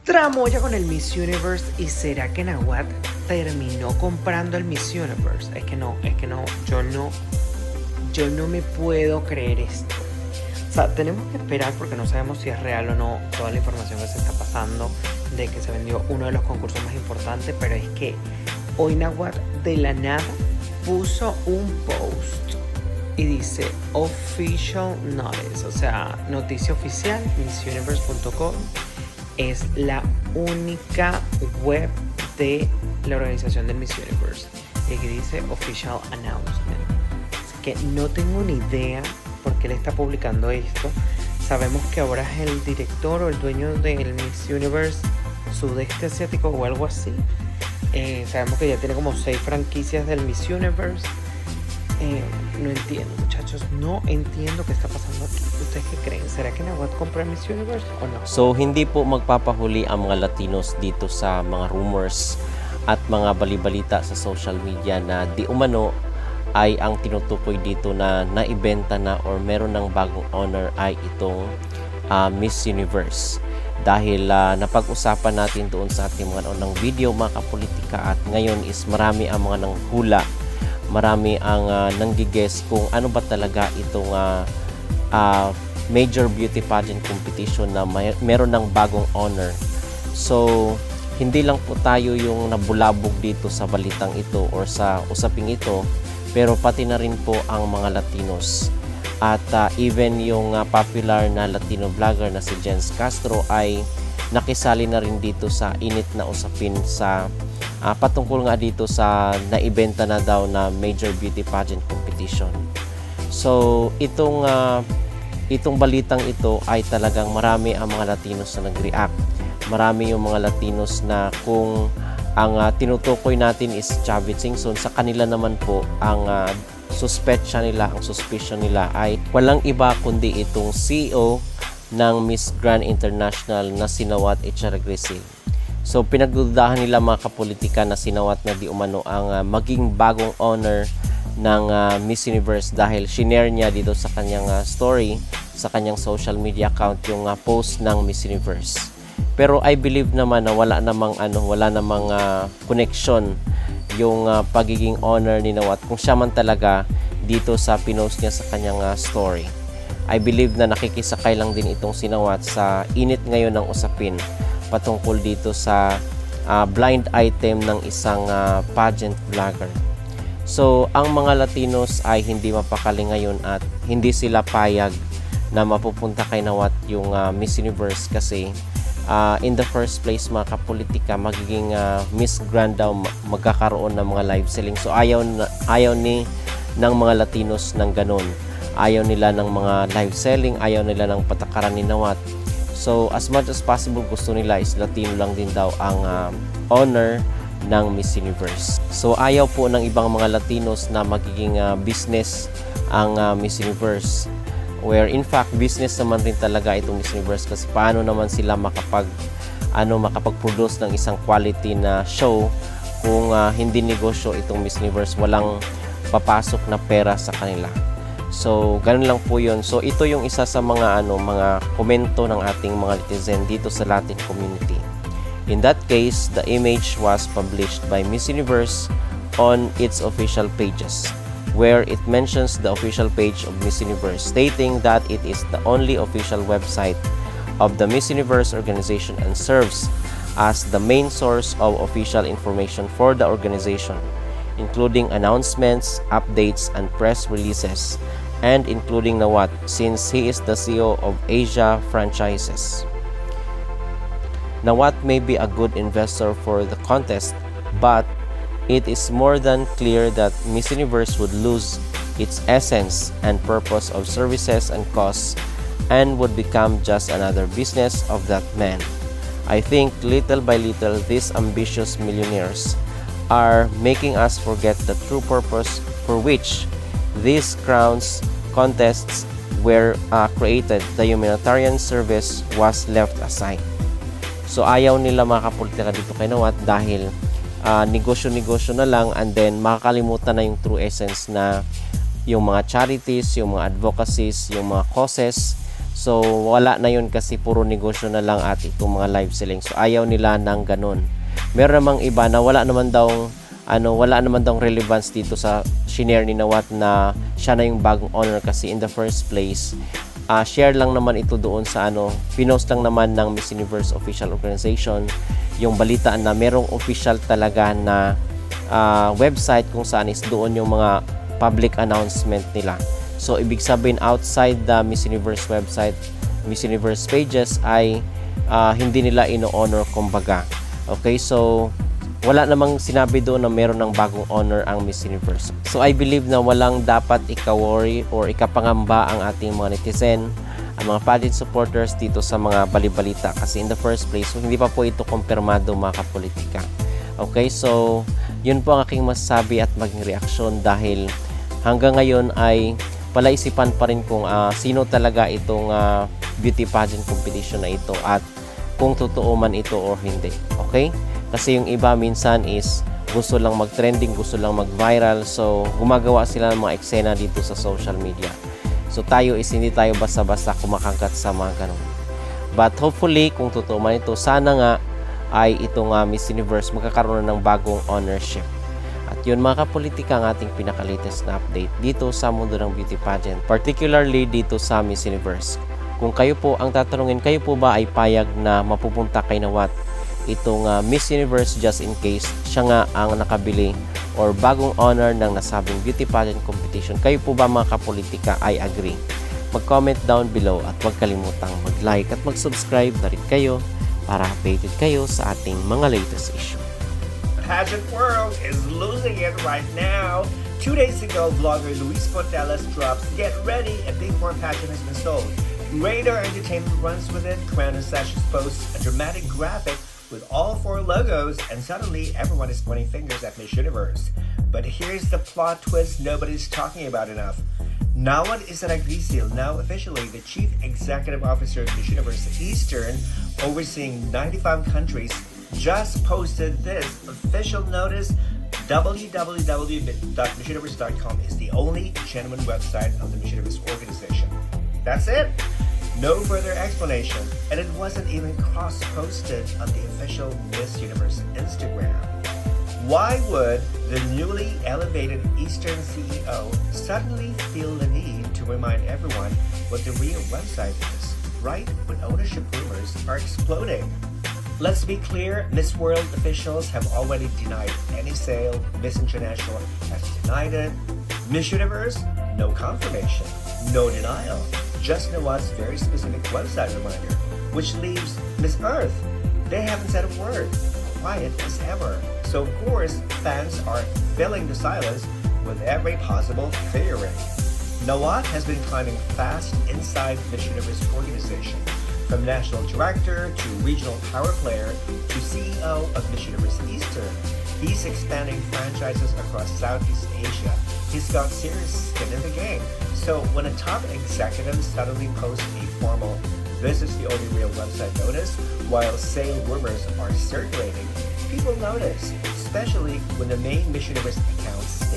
Tramoya con el Miss Universe. ¿Y será que Nahuatl terminó comprando el Miss Universe? Yo no me puedo creer esto. O sea, tenemos que esperar porque no sabemos si es real o no toda la información que se está pasando de que se vendió uno de los concursos más importantes, pero es que hoy Nahuatl de la nada puso un post y dice official notice, o sea, noticia oficial. MissUniverse.com es la única web de la organización del Miss Universe y que dice official announcement. Así que no tengo ni idea por qué le está publicando esto. Sabemos que ahora es el director o el dueño del Miss Universe sudeste asiático o algo así. Sabemos que ya tiene como 6 franquicias del Miss Universe. No entiendo, muchachos, no entiendo qué está pasando aquí. ¿Ustedes qué creen? ¿Será que Nahuatl compra Miss Universe o no? So, hindi po magpapahuli ang mga Latinos dito sa mga rumors at mga balibalita sa social media na di umano ay ang tinutukoy dito na naibenta na or meron ng bagong owner ay itong Miss Universe. Dahil napag-usapan natin doon sa ating mga unang video mga kapolitika at ngayon is marami ang mga nanghula, marami ang nanggigess kung ano ba talaga itong major beauty pageant competition na meron ng bagong owner. So, hindi lang po tayo yung nabulabog dito sa balitang ito or sa usaping ito, pero pati na rin po ang mga Latinos. At even yung popular na Latino vlogger na si Jens Castro ay nakisali na rin dito sa init na usapin sa patungkol nga dito sa naibenta na daw na major beauty pageant competition. So itong balitang ito ay talagang marami ang mga Latinos na nag-react. Marami yung mga Latinos na kung ang tinutukoy natin is Chavit Singson, sa kanila naman po ang suspicion nila ay walang iba kundi itong CEO ng Miss Grand International na si Nahuatl Echaragresil. So pinagdudahan nila mga kapolitika na si Nahuatl na di umano ang maging bagong owner ng Miss Universe dahil shinare niya dito sa kanyang story, sa kanyang social media account yung post ng Miss Universe. Pero I believe naman na wala namang connection yung pagiging owner ni Nahuatl kung siya man talaga dito sa pinost niya sa kanyang story. I believe na nakikisakay lang din itong si Nahuatl sa init ngayon ng usapin patungkol dito sa blind item ng isang pageant vlogger. So, ang mga Latinos ay hindi mapakali ngayon at hindi sila payag na mapupunta kay Nahuatl yung Miss Universe kasi in the first place mga kapolitika, magiging Miss Grand daw magkakaroon ng mga live selling. So ayaw ng mga Latinos ng ganun. Ayaw nila ng mga live selling, ayaw nila ng patakaran ni Nahuatl. So as much as possible gusto nila is Latino lang din daw ang owner ng Miss Universe. So ayaw po ng ibang mga Latinos na magiging business ang Miss Universe. Where in fact business naman rin talaga itong Miss Universe kasi paano naman sila makapag-produce ng isang quality na show kung hindi negosyo itong Miss Universe, walang papasok na pera sa kanila. So ganun lang po yun. So ito yung isa sa mga komento ng ating mga netizen dito sa Latin community. In that case, the image was published by Miss Universe on its official pages, where it mentions the official page of Miss Universe, stating that it is the only official website of the Miss Universe organization and serves as the main source of official information for the organization, including announcements, updates, and press releases, and including Nahuatl, since he is the CEO of Asia Franchises. Nahuatl may be a good investor for the contest, but it is more than clear that Miss Universe would lose its essence and purpose of services and costs and would become just another business of that man. I think little by little these ambitious millionaires are making us forget the true purpose for which these crowns contests were created. The humanitarian service was left aside. So ayaw nila mga kapolitika dito kay Nahuatl dahil negosyo-negosyo na lang and then makakalimutan na yung true essence na yung mga charities, yung mga advocacies, yung mga causes. So, wala na yun kasi puro negosyo na lang at itong mga live selling. So, ayaw nila ng ganun. Meron namang iba na wala naman daw relevance dito sa shinare ni Nawat na siya na yung bagong owner kasi in the first place, share lang naman ito doon sa pinost lang naman ng Miss Universe Official Organization yung balita na merong official talaga na website kung saan is doon yung mga public announcement nila. So, ibig sabihin outside the Miss Universe website, Miss Universe pages ay hindi nila ino-honor kumbaga. Okay, so wala namang sinabi doon na meron ng bagong honor ang Miss Universe. So, I believe na walang dapat ika-worry or ikapangamba ang ating mga netizen, ang mga pageant supporters dito sa mga balibalita kasi in the first place, hindi pa po ito kumpirmado mga kapolitika. Okay, so yun po ang aking masasabi at maging reaksyon dahil hanggang ngayon ay palaisipan pa rin kung sino talaga itong beauty pageant competition na ito at kung totoo man ito or hindi. Okay? Kasi yung iba minsan is gusto lang mag-trending, gusto lang mag-viral, so gumagawa sila ng mga eksena dito sa social media. So tayo is hindi tayo basta-basta kumakagat sa mga ganun. But hopefully, kung totoo man ito, sana nga ay itong Miss Universe magkakaroon na ng bagong ownership. At yun mga kapolitika ang ating pinaka-latest na update dito sa mundo ng beauty pageant, particularly dito sa Miss Universe. Kung kayo po ang tatanungin, kayo po ba ay payag na mapupunta kay Nawat itong Miss Universe just in case siya nga ang nakabili or bagong owner ng nasabing beauty pageant competition? Kayo po ba mga kapolitika ay agree? Mag-comment down below at huwag kalimutang mag-like at mag-subscribe na rin kayo para updated kayo sa ating mga latest issue. Pageant world is losing it right now. 2 days ago, vlogger Luis Portelas drops Get Ready, a Big Four pageant has been sold. Radar Entertainment runs with it. Crown and Sessions posts a dramatic graphic with all 4 logos, and suddenly everyone is pointing fingers at Miss Universe. But here's the plot twist nobody's talking about enough. Nawat Isaragrisil, now officially the Chief Executive Officer of Miss Universe Eastern, overseeing 95 countries, just posted this official notice. www.missuniverse.com is the only genuine website of the Miss Universe organization. That's it. No further explanation, and it wasn't even cross-posted on the official Miss Universe Instagram. Why would the newly elevated Eastern CEO suddenly feel the need to remind everyone what the real website is, right when ownership rumors are exploding? Let's be clear, Miss World officials have already denied any sale. Miss International has denied it. Miss Universe, no confirmation, no denial. Just Nawat's very specific website reminder, which leaves Miss Earth. They haven't said a word, quiet as ever. So of course, fans are filling the silence with every possible theory. Nawat has been climbing fast inside Miss Universe organization, from national director to regional power player to CEO of Miss Universe Eastern. He's expanding franchises across Southeast Asia. He's got serious skin in the game. So when a top executive suddenly posts a formal "this is the only real website" notice, while sale rumors are circulating, people notice, especially when the main Miss Universe accounts